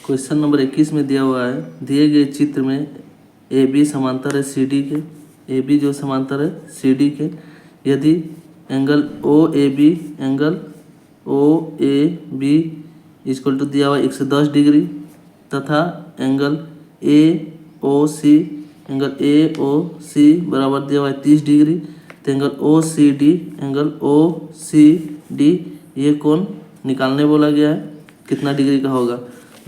Question number 21 में दिया हुआ है, दिए गए चित्र में ए बी समांतर है सी डी के, ए बी जो समांतर है सी डी के, यदि angle O A B equal to दिया हुआ 110 डिग्री तथा एंगल ए ओ सी बराबर दिया हुआ है 30 डिग्री, तो एंगल ओ सी डी ये कोण निकालने बोला गया है, कितना डिग्री का होगा।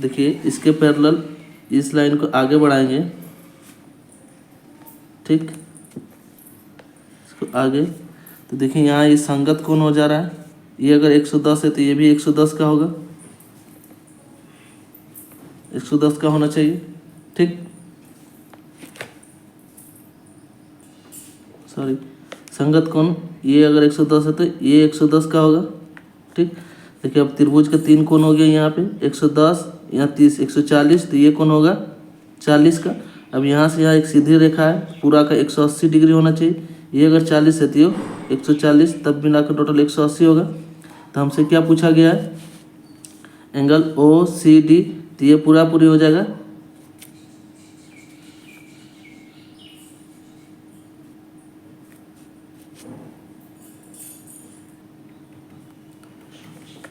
देखिए इसके पैरेलल इस लाइन को आगे बढ़ाएंगे, ठीक, इसको आगे, तो देखिए यहाँ ये संगत कोण हो जा रहा है, ये अगर 110 है तो ये भी 110 का होगा, 110 का होना चाहिए, ठीक, सॉरी संगत कोण ये अगर 110 है तो ये 110 का होगा, ठीक। देखिए अब त्रिभुज का 3 कोण हो गया, यहाँ पे 110 यहाँ 30 140, तो ये कोण होगा 40 का। अब यहाँ से यहाँ एक सीधी रेखा है, पूरा का 180 डिग्री होना चाहिए, ये अगर 40 है तो ये 140, तब मिलाकर टोटल 180 होगा। तो हमसे क्या पूछा गया है, एंगल ओ सी डी, तो ये पूरी हो जाएगा,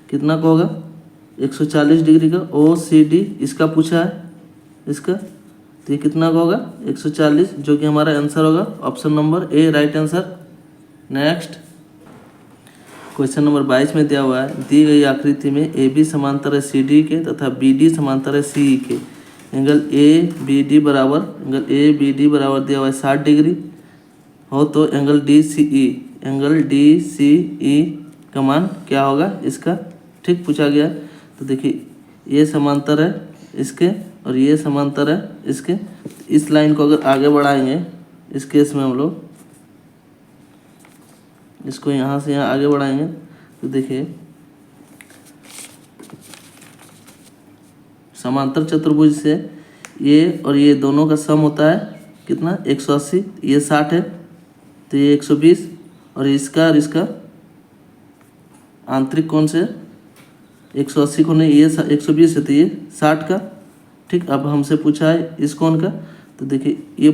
कितना का होगा 140 डिग्री का, ओ सी डी इसका पूछा है, इसका, तो ये कितना का होगा 140, जो कि हमारा आंसर होगा option number A right answer. Next question number 22 में दिया हुआ है, दी गई आकृति में ए बी समांतर है सी डी के तथा बी डी समांतर है सी ई के, एंगल ए बी डी बराबर दिया हुआ है 60 डिग्री हो तो एंगल डी सी ई का मान क्या होगा इसका, ठीक, पूछा गया। तो देखिए ये समांतर है इसके और ये समांतर है इसके, इस लाइन को अगर आगे बढ़ाएंगे इस केस में हम लोग इसको यहाँ से यहाँ आगे बढ़ाएंगे, तो देखिए समांतर चतुर्भुज से ये और ये दोनों का सम होता है कितना 180, ये 60 है तो ये 120, और इसका आंतरिक कोण से 180 कोण है, ये 120 है तो ये 60 का, ठीक। अब हमसे पूछा है इस कोण का, तो देखिए ये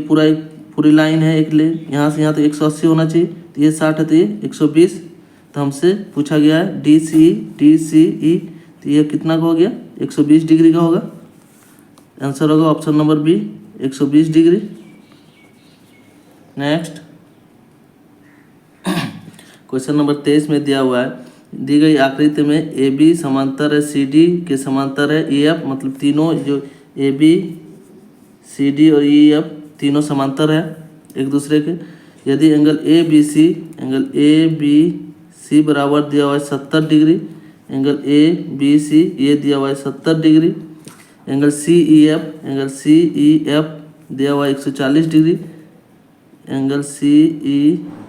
पूरी लाइन है एक लेन, यहाँ से यहाँ तो 180 होना चाहिए, तो ये 60 है तो ये 120, तो हमसे पूछा गया है डी सी ई, तो ये कितना का हो गया 120 डिग्री का होगा, आंसर होगा option number B 120 degree. Next question number 23 में दिया हुआ है, दी गई आकृति में ए बी समांतर है सी डी के समांतर है ई एफ, मतलब तीनों जो ए बी सी डी और ई एफ तीनों समांतर है एक दूसरे के, यदि एंगल ए बी सी बराबर दिया हुआ है 70 degree, angle A B C ये दिया हुआ है 70 degree, angle C E F दिया हुआ है 140 degree, angle C E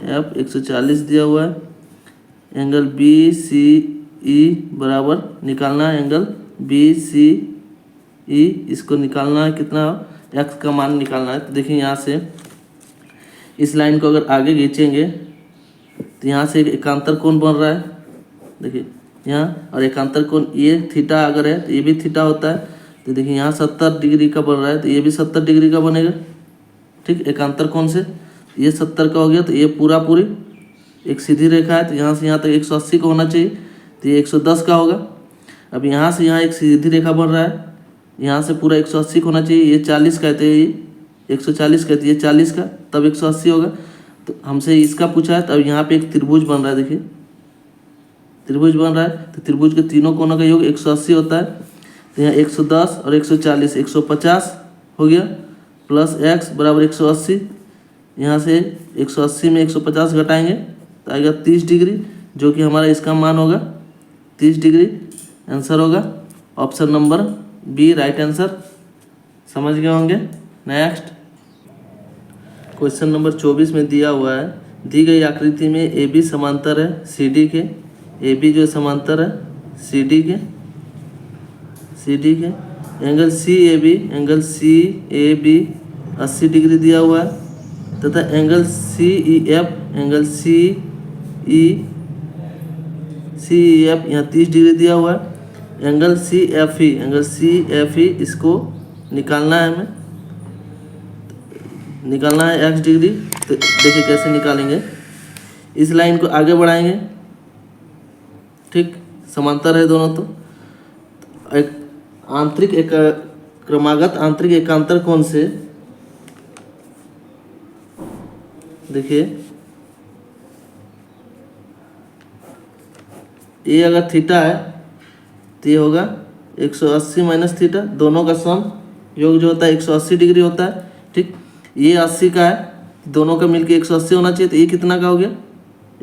F 140 दिया हुआ है, एंगल बी सी ई बराबर निकालना है एंगल बी सी ई, इसको निकालना है कितना एक्स का मान निकालना है। तो देखिए यहाँ से इस लाइन को अगर आगे खींचेंगे तो यहाँ से एक एकांतर कोण बन रहा है, देखिए यहाँ, और एकांतर कोण ये थीटा अगर है तो ये भी थीटा होता है, तो देखिए यहाँ 70 डिग्री का बन रहा है तो ये भी 70 डिग्री का बनेगा, ठीक। एकांतर कोण से ये 70 का हो गया, तो ये पूरी एक सीधी रेखा है, तो यहाँ से यहाँ तक 180 का होना चाहिए, तो ये 110 का होगा। अब यहाँ से यहाँ एक सीधी रेखा बन रहा है, यहाँ से पूरा 180 का होना चाहिए, ये 40 कहते हैं, ये 140 कहते हैं, ये 40 का, तब 180 होगा। तो हमसे इसका पूछा है, तो अब यहाँ पे एक त्रिभुज बन रहा है, देखिए त्रिभुज बन रहा है, तो त्रिभुज के तीनों कोनों का योग 180 होता है, तो यहाँ 110 और 140 150 हो गया, प्लस एक्स बराबर 180, यहाँ से 180 में 150 घटाएंगे तो आएगा 30 डिग्री, जो कि हमारा इसका मान होगा 30 डिग्री, आंसर होगा option number B right answer. समझ गए होंगे। नेक्स्ट क्वेश्चन नंबर 24 में दिया हुआ है, दी गई आकृति में ए बी समांतर है सी डी के, ए बी जो समांतर है सी डी के, angle C A B 80 degree दिया हुआ है तथा एंगल सी ई एफ यहाँ 30 डिग्री दिया हुआ है, एंगल सी एफ ई इसको निकालना है हमें, निकालना है x डिग्री। तो देखिए कैसे निकालेंगे, इस लाइन को आगे बढ़ाएंगे, ठीक, समांतर है दोनों। तो एक क्रमागत आंतरिक एकांतर कोण से देखिए, ये अगर थीटा है तो ये होगा 180 माइनस थीटा, दोनों का सम योग जो होता है 180 डिग्री होता है, ठीक। ये 80 का है, दोनों का मिलके 180 होना चाहिए, तो ये कितना का हो गया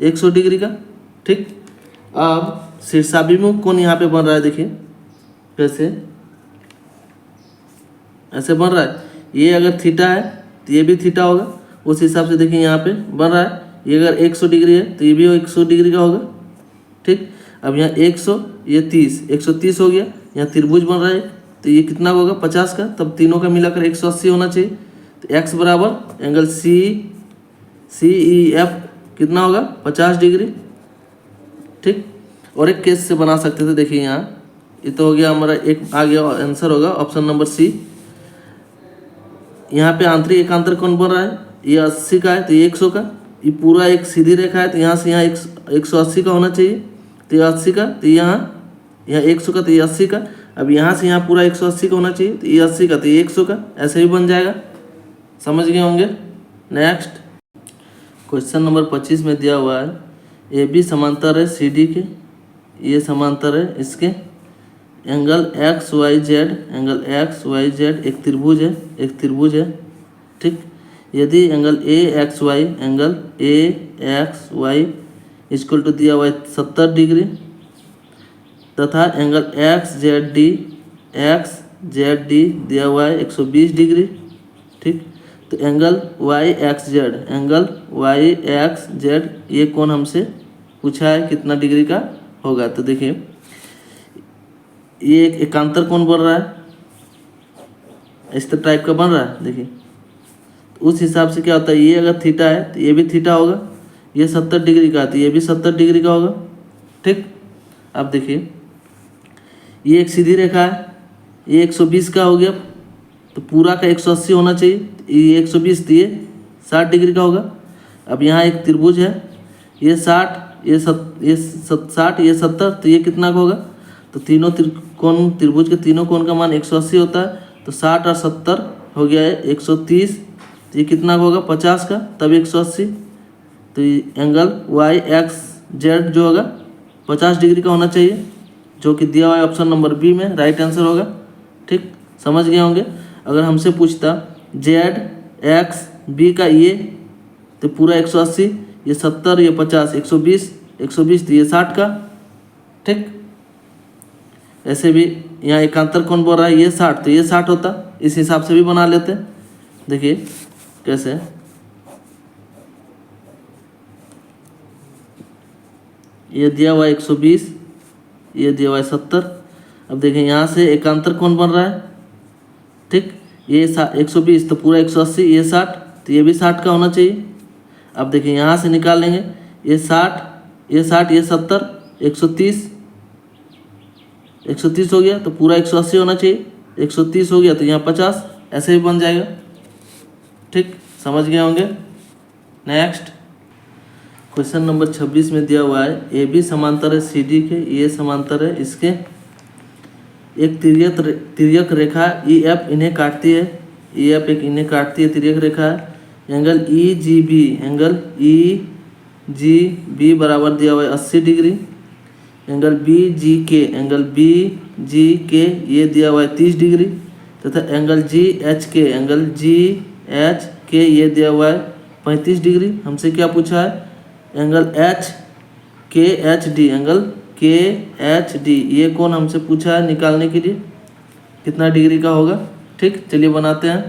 100 डिग्री का, ठीक। अब शीर्षाभिमुख कोण यहाँ पे बन रहा है, देखिए कैसे, ऐसे बन रहा है। ये अगर थीटा है तो ये भी थीटा होगा, उस हिसाब से देखिए यहाँ पे बन रहा है। ये अगर 100 डिग्री है तो ये भी 100 डिग्री का होगा, ठीक। अब यहाँ 100, ये 30, 130 हो गया। यहाँ त्रिभुज बन रहा है तो ये कितना होगा 50 का, तब तीनों का मिलाकर 180 होना चाहिए। तो x बराबर एंगल CEF कितना होगा 50 डिग्री, ठीक। और एक केस से बना सकते थे, देखिए यहाँ ये तो हो गया हमारा, एक आ गया आंसर होगा ऑप्शन नंबर सी। यहाँ पे आंतरिक एकांतर कौन बन रहा है, ये 80 का है तो ये 100 का, ये पूरा एक सीधी रेखा है तो यहाँ से यहाँ 180 का होना चाहिए, तो ये 80 का, तो यहाँ 100 का, तो ये 80 का। अब यहाँ से यहाँ पूरा 180 का होना चाहिए, तो ये 80 का, तो ये 100 का, ऐसे भी बन जाएगा। समझ गए होंगे। नेक्स्ट क्वेश्चन नंबर 25 में दिया हुआ है ए बी समांतर है सी डी के, ये समांतर है, इसके एंगल एक्स वाई जेड एक त्रिभुज है, ठीक। यदि angle X Y equal to दिया हुआ है 70 डिग्री तथा एंगल एक्स जेड डी दिया हुआ है 120 डिग्री, ठीक। तो एंगल वाई एक्स जेड ये कोण हमसे पूछा है कितना डिग्री का होगा। तो देखिए ये एक एकांतर कोण बन रहा है, इस टाइप का बन रहा है, देखिए। उस हिसाब से क्या होता है, ये अगर थीटा है तो ये भी थीटा होगा, ये 70 डिग्री का तो ये भी 70 डिग्री का होगा, ठीक। अब देखिए ये एक सीधी रेखा है, ये 120 का हो गया, तो पूरा का 180 होना चाहिए, ये 120 तो ये 60 डिग्री का होगा। अब यहाँ एक त्रिभुज है, ये 60, ये 60, ये 70, तो ये कितना का होगा, तो तीनों त्रिभुज के तीनों कोण का मान 180 होता है, तो 60 और 70 हो गया है 130, तो ये कितना का होगा 50 का, तब 180। तो एंगल वाई एक्स जेड जो होगा 50 डिग्री का होना चाहिए, जो कि दिया हुआ है ऑप्शन नंबर बी में, राइट आंसर होगा, ठीक। समझ गए होंगे। अगर हमसे पूछता जेड एक्स बी का ये, तो पूरा 180, ये 70, ये 50, 120 तो ये 60 का, ठीक। ऐसे भी यहाँ एकांतर कौन बोल रहा है, ये 60, तो ये 60 होता, इस हिसाब से भी बना लेते। देखिए कैसे, ये दिया हुआ है 120, ये दिया हुआ है 70। अब देखिए यहाँ से एकांतर कौन बन रहा है, ठीक। ये 120 तो पूरा 180, ये 60, तो ये भी 60 का होना चाहिए। अब देखिए यहाँ से निकाल लेंगे, ये 60, ये 70, 130 हो गया, तो पूरा 180 होना चाहिए, 130 हो गया तो यहाँ 50, ऐसे भी बन जाएगा, ठीक। समझ गए होंगे। नेक्स्ट क्वेश्चन नंबर 26 में दिया हुआ है ए बी समांतर है सी डी के, ये समांतर है, इसके एक तिर्यक रेखा ई एफ इन्हें काटती है, ई एफ एक इन्हें काटती है, तिर्यक रेखा है। एंगल ई जी बी बराबर दिया हुआ है 80 डिग्री। एंगल बी जी के ये दिया हुआ है 30 डिग्री, तथा एंगल जी एच के ये दिया हुआ है 35 डिग्री। हमसे क्या पूछा है, एंगल के एच डी ये कोण हमसे पूछा है निकालने के लिए कितना डिग्री का होगा, ठीक। चलिए बनाते हैं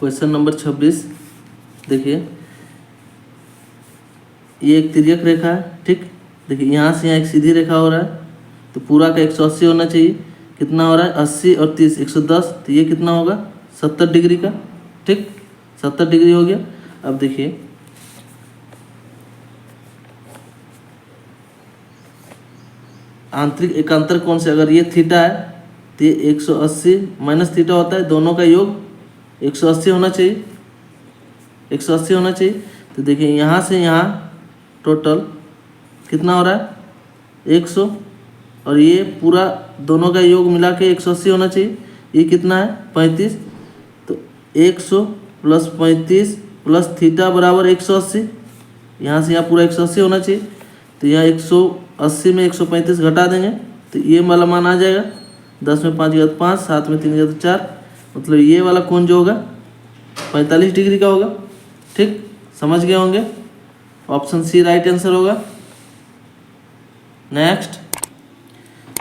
क्वेश्चन नंबर 26। देखिए ये एक तिर्यक रेखा है, ठीक। देखिए यहाँ से यहाँ एक सीधी रेखा हो रहा है, तो पूरा का 180 होना चाहिए, कितना हो रहा है 80 और 30 110, तो ये कितना होगा 70 डिग्री का, ठीक। 70 डिग्री हो गया। अब देखिए आंतरिक एकांतर कोण से, अगर ये थीटा है तो ये 180 माइनस थीटा होता है, दोनों का योग 180 होना चाहिए, 180 होना चाहिए। तो देखिए यहाँ से यहाँ टोटल कितना हो रहा है 100, और ये पूरा दोनों का योग मिला के 180 होना चाहिए। ये कितना है 35, तो 100 प्लस 35 प्लस थीटा बराबर 180, यहाँ से यहाँ पूरा 180 होना चाहिए। तो यहाँ 180 में 135 घटा देंगे तो ये वाला मान आ जाएगा, 10 में 5 गया तो 5, 7 में 3 गया तो 4, मतलब ये वाला कोण जो होगा 45 डिग्री का होगा। ठीक, समझ गए होंगे, ऑप्शन सी राइट आंसर होगा। नेक्स्ट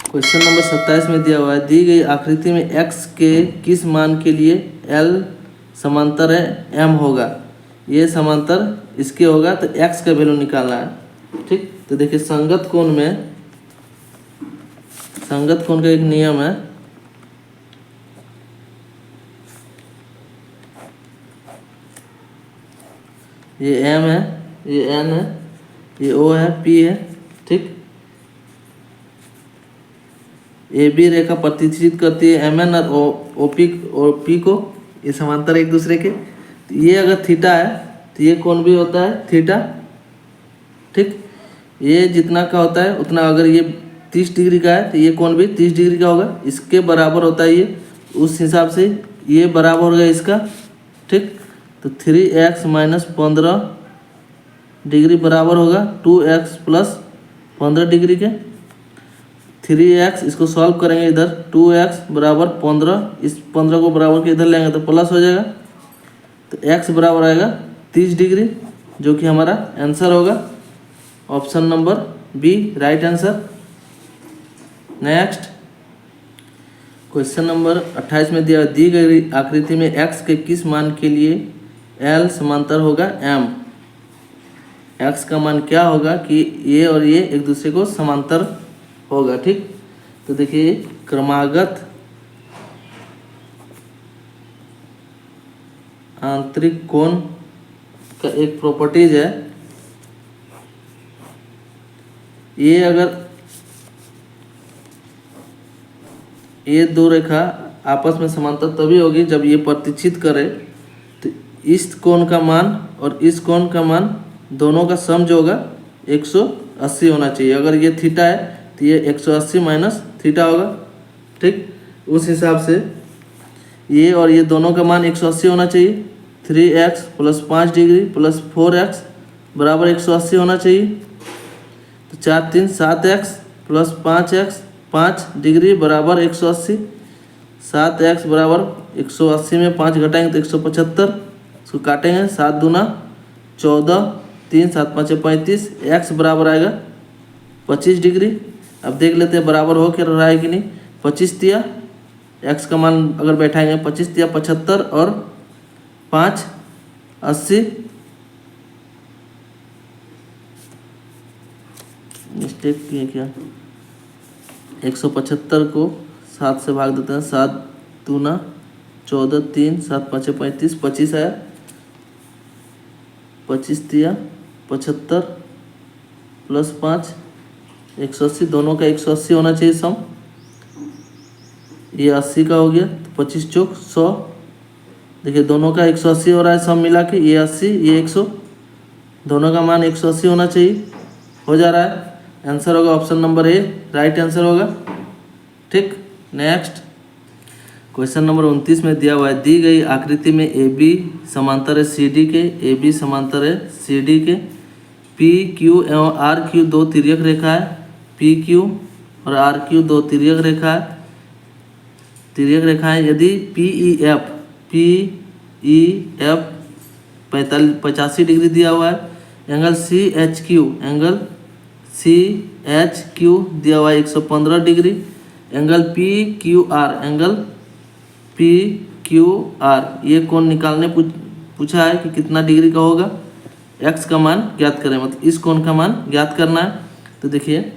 क्वेश्चन नंबर 27 में दिया हुआ है, दी गई आकृति में x के किस मान के लिए L समांतर है M होगा। ये समांतर इसके होगा तो x का वैल्यू निकालना है। ठीक, तो देखिए संगत कोण में, संगत कोण का एक नियम है, ये M है, ये N है, ये O है, P है। ठीक, ए बी रेखा प्रतिच्छेद करती है एम एन और पी को, ये समांतर एक दूसरे के। तो ये अगर थीटा है तो ये कोण भी होता है थीटा। ठीक, ये जितना का होता है उतना, अगर ये 30 डिग्री का है तो ये कोण भी 30 डिग्री का होगा, इसके बराबर होता है ये, उस हिसाब से ये बराबर होगा इसका। ठीक, तो 3x माइनस 15 डिग्री बराबर होगा 2x प्लस 15 डिग्री के। 3x इसको सॉल्व करेंगे इधर, 2x बराबर 15, इस 15 को बराबर के इधर लेंगे तो प्लस हो जाएगा, तो x बराबर आएगा 30 डिग्री, जो कि हमारा आंसर होगा option number B right answer. Next question number 28 में दिया, दी गई आकृति में x के किस मान के लिए L समांतर होगा M। x का मान क्या होगा कि ये और ये एक दूसरे को समांतर होगा। ठीक, तो देखिए क्रमागत आंतरिक कोण का एक प्रॉपर्टीज है, ये अगर ये दो रेखा आपस में समांतर तभी होगी जब ये प्रतिच्छेद करे, तो इस कोण का मान और इस कोण का मान दोनों का सम जो होगा 180 होना चाहिए। अगर ये थीटा है तो ये 180 माइनस थीटा होगा। ठीक, उस हिसाब से ये और ये दोनों का मान 180 होना चाहिए। 3x plus 5 degree plus 4x बराबर 180 होना चाहिए। तो 4 3 7x प्लस 5x 5 डिग्री बराबर 180, 7x बराबर 180 में 5 घटाएंगे तो 175, इसको काटेंगे 7 दूना 14, 3 7 5 35, x बराबर आएगा 25 डिग्री। अब देख लेते हैं बराबर हो क्या रहा है कि नहीं। 25 तिया x का मान अगर बैठाएंगे 25 तिया 75 और 5 80, मिस्टेक किए क्या, 175 को 7 से भाग देते हैं, 7 दूना 14, 3 7 5 35, 25 आया, 25 तिया 75 प्लस 5 180, दोनों का 180 होना चाहिए सम। ये 80 का हो गया तो 25 चौक 100, देखिए दोनों का 180 हो रहा है सम मिला के, ये 80 ये 100, दोनों का मान 180 होना चाहिए, हो जा रहा है। आंसर होगा option number A right answer होगा। ठीक, नेक्स्ट क्वेश्चन नंबर 29 में दिया हुआ है, दी गई आकृति में ए बी समांतर है सी डी के, ए बी समांतर है सी डी के, पी क्यू एवं आर क्यू दो तिर्यक रेखा है, पी क्यू और आर क्यू दो तिर्यक रेखा है, तिर्यक रेखाएं। यदि पी ई एफ 85 डिग्री दिया हुआ है, एंगल सी एच क्यू दिया हुआ है 115 degree, angle P Q R ये कोण निकालने पूछा है कि कितना डिग्री का होगा, x का मान ज्ञात करें, मतलब इस कोण का मान ज्ञात करना है। तो देखिए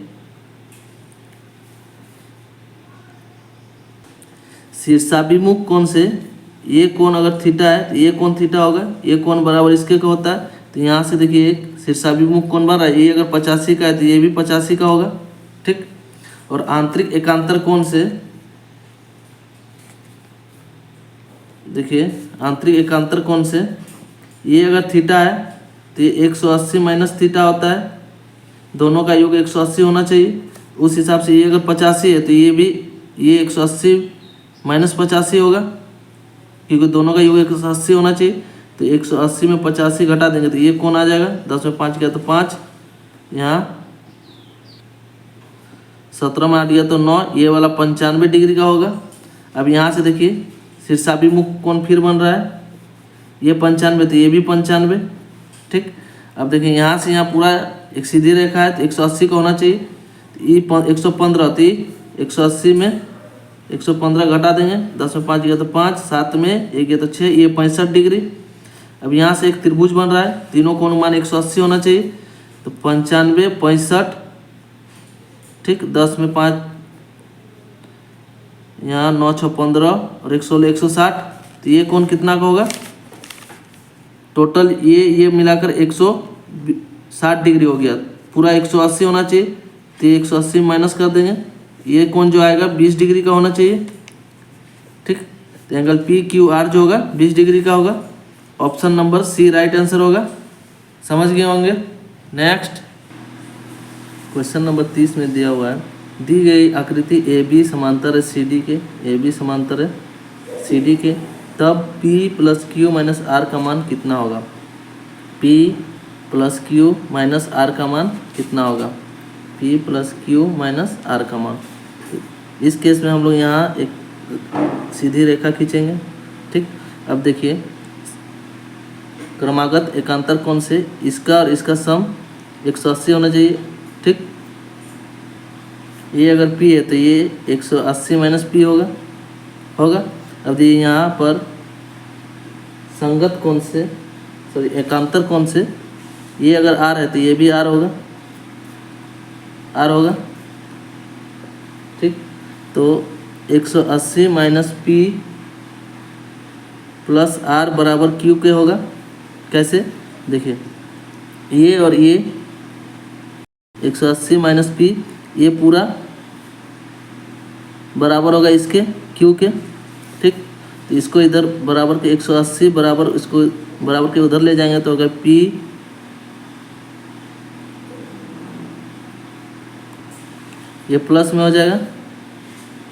शीर्षाभिमुख कोण से ये कोण अगर थीटा है तो ये कोण थीटा होगा, ये कोण बराबर इसके का होता है। तो यहाँ से देखिए एक शीर्षाभिमुख कोण बन रहा है, ये अगर 85 का है तो ये भी 85 का होगा। ठीक, और आंतरिक एकांतर कोण से, देखिए आंतरिक एकांतर कोण से ये अगर थीटा है तो ये 180 माइनस थीटा होता है, दोनों का योग 180 होना चाहिए। उस हिसाब से ये अगर 85 है तो ये भी ये 180 माइनस 85 होगा, क्योंकि दोनों का योग 180 होना चाहिए। तो 180 में 85 घटा देंगे तो ये कौन आ जाएगा, 10 में 5 गया तो 5, यहाँ 17 में 8 गया तो 9, ये वाला 95 डिग्री का होगा। अब यहाँ से देखिए शीर्षाभिमुख कोण फिर बन रहा है, ये 95 तो ये भी 95, ठीक। अब देखिए यहाँ से यहाँ पूरा एक सीधी रेखा है तो 180 का होना चाहिए, तो ये 115 तो 180 में 115 घटा देंगे, 10 में 5 गया तो 5, 7 में 1 गया तो 6, ये 65 डिग्री। अब यहाँ से एक त्रिभुज बन रहा है, तीनों कोण मान 180 होना चाहिए, तो 95 65, ठीक। 10 में 5 यहाँ 9 6 15 और 116 160, तो ये कोण कितना का होगा टोटल, ये मिलाकर 160 डिग्री हो गया। पूरा 180 होना चाहिए तो ये 180 माइनस कर देंगे, ये कोण जो आएगा 20 डिग्री का होना चाहिए, ठीक। तो एंगल पी क्यू आर जो होगा 20 डिग्री का होगा। Option number C right answer होगा। समझ गए होंगे। नेक्स्ट क्वेश्चन नंबर 30 में दिया हुआ है, दी गई आकृति ए बी समांतर है सी डी के, ए बी समांतर है सी डी के, तब P plus Q minus R का मान कितना होगा। P plus Q minus R का मान कितना होगा, P plus Q minus R का मान। इस केस में हम लोग यहाँ एक सीधी रेखा खींचेंगे, ठीक। अब देखिए क्रमागत एकांतर कोण से इसका और इसका सम 180 होना चाहिए, ठीक। ये अगर P है तो ये 180 माइनस P होगा। अब ये यहाँ पर संगत कोण से, सॉरी एकांतर कोण से ये अगर R है तो ये भी R होगा, ठीक। तो 180 माइनस P प्लस R बराबर Q के होगा। कैसे, देखिए ये और ये 180 माइनस P ये पूरा बराबर होगा इसके Q के, ठीक। तो इसको इधर बराबर के 180 बराबर इसको बराबर के उधर ले जाएंगे तो होगा P ये प्लस में हो जाएगा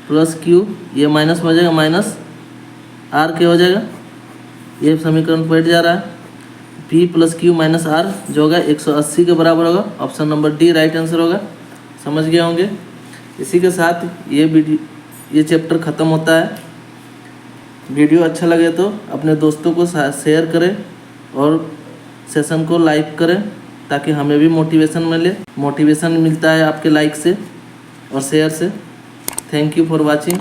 प्लस Q, ये माइनस में हो जाएगा माइनस R के हो जाएगा। ये समीकरण बैठ जा रहा है, P plus Q minus R जो होगा 180 के बराबर होगा। Option number D right answer होगा। समझ गए होंगे। इसी के साथ ये चैप्टर ख़त्म होता है। वीडियो अच्छा लगे तो अपने दोस्तों को शेयर करें और सेशन को लाइक करें ताकि हमें भी मोटिवेशन मिले। मोटिवेशन मिलता है आपके लाइक से और शेयर से। Thank you for watching.